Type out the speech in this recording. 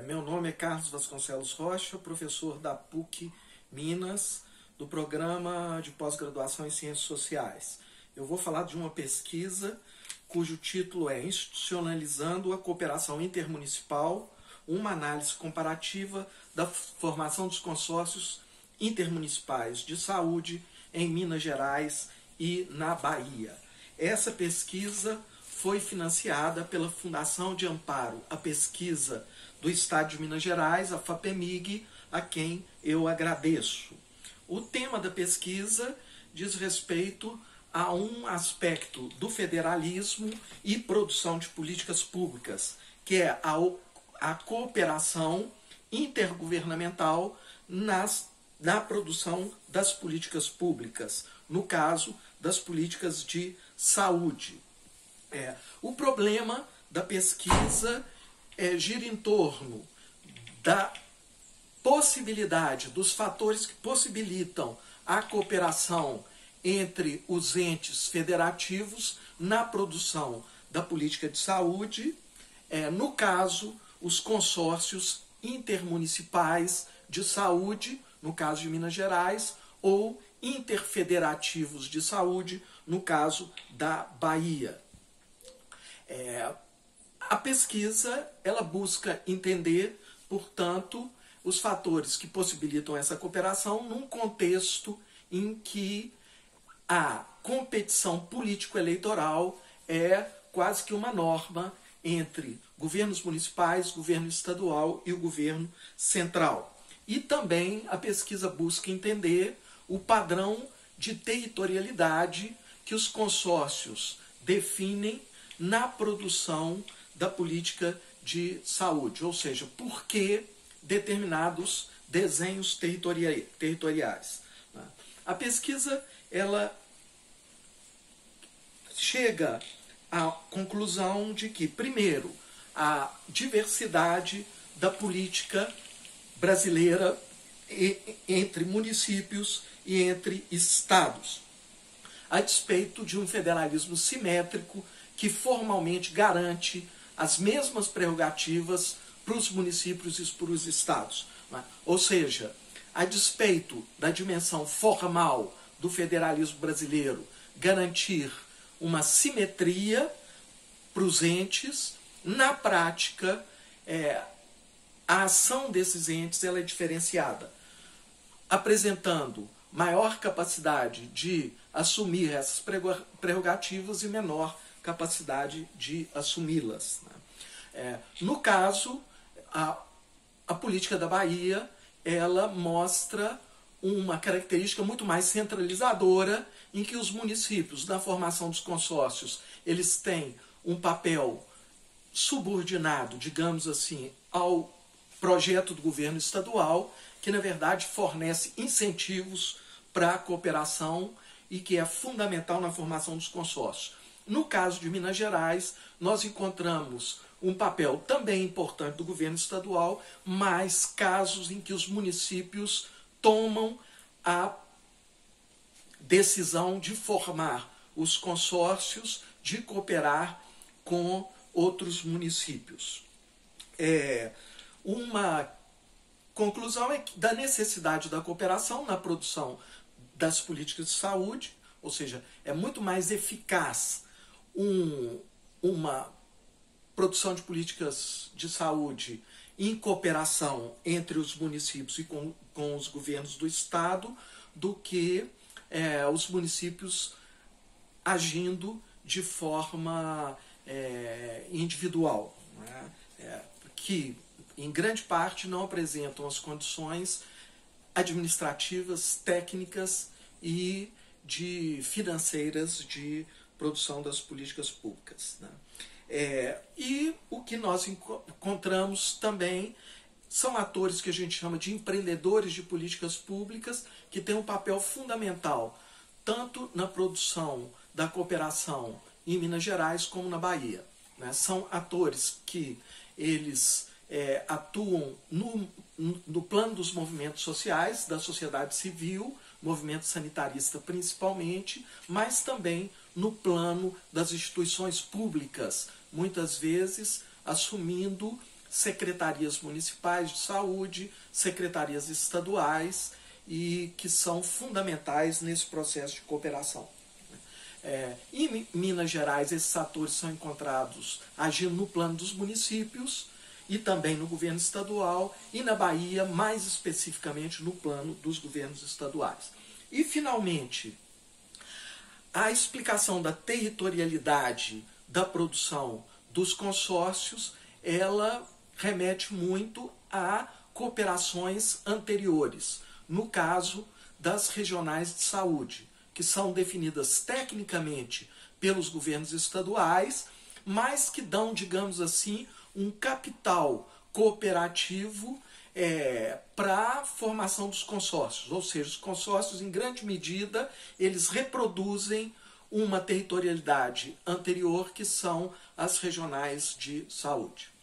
Meu nome é Carlos Vasconcelos Rocha, professor da PUC Minas, do programa de pós-graduação em Ciências Sociais. Eu vou falar de uma pesquisa cujo título é Institucionalizando a Cooperação Intermunicipal, uma análise comparativa da formação dos consórcios intermunicipais de saúde em Minas Gerais e na Bahia. Essa pesquisa foi financiada pela Fundação de Amparo à Pesquisa do Estado de Minas Gerais, a FAPEMIG, a quem eu agradeço. O tema da pesquisa diz respeito a um aspecto do federalismo e produção de políticas públicas, que é a cooperação intergovernamental na produção das políticas públicas, no caso das políticas de saúde. O problema da pesquisa gira em torno da possibilidade, dos fatores que possibilitam a cooperação entre os entes federativos na produção da política de saúde, no caso, os consórcios intermunicipais de saúde, no caso de Minas Gerais, ou interfederativos de saúde, no caso da Bahia. A pesquisa ela busca entender, portanto, os fatores que possibilitam essa cooperação num contexto em que a competição político-eleitoral é quase que uma norma entre governos municipais, governo estadual e o governo central. E também a pesquisa busca entender o padrão de territorialidade que os consórcios definem na produção da política de saúde, ou seja, por que determinados desenhos territoriais. A pesquisa ela chega à conclusão de que, primeiro, a diversidade da política brasileira entre municípios e entre estados, a despeito de um federalismo simétrico que formalmente garante as mesmas prerrogativas para os municípios e para os estados. Ou seja, a despeito da dimensão formal do federalismo brasileiro garantir uma simetria para os entes, na prática, a ação desses entes ela é diferenciada, apresentando maior capacidade de assumir essas prerrogativas e menor capacidade de assumi-las. No caso, a política da Bahia ela mostra uma característica muito mais centralizadora, em que os municípios, na formação dos consórcios, eles têm um papel subordinado, digamos assim, ao projeto do governo estadual, que na verdade fornece incentivos para a cooperação e que é fundamental na formação dos consórcios. No caso de Minas Gerais, nós encontramos um papel também importante do governo estadual, mas casos em que os municípios tomam a decisão de formar os consórcios, de cooperar com outros municípios. Uma conclusão é da necessidade da cooperação na produção das políticas de saúde, ou seja, é muito mais eficaz uma produção de políticas de saúde em cooperação entre os municípios e com os governos do estado do que os municípios agindo de forma individual, né? Que em grande parte não apresentam as condições administrativas, técnicas e financeiras de produção das políticas públicas, né? E o que nós encontramos também são atores que a gente chama de empreendedores de políticas públicas, que têm um papel fundamental tanto na produção da cooperação em Minas Gerais como na Bahia, né? São atores que eles atuam no plano dos movimentos sociais, da sociedade civil, movimento sanitarista principalmente, mas também no plano das instituições públicas, muitas vezes assumindo secretarias municipais de saúde, secretarias estaduais, e que são fundamentais nesse processo de cooperação. Em Minas Gerais, esses atores são encontrados agindo no plano dos municípios e também no governo estadual, e na Bahia, mais especificamente, no plano dos governos estaduais. E, finalmente, a explicação da territorialidade da produção dos consórcios, ela remete muito a cooperações anteriores, no caso das regionais de saúde, que são definidas tecnicamente pelos governos estaduais, mas que dão, digamos assim, um capital cooperativo para a formação dos consórcios. Ou seja, os consórcios, em grande medida, eles reproduzem uma territorialidade anterior, que são as regionais de saúde.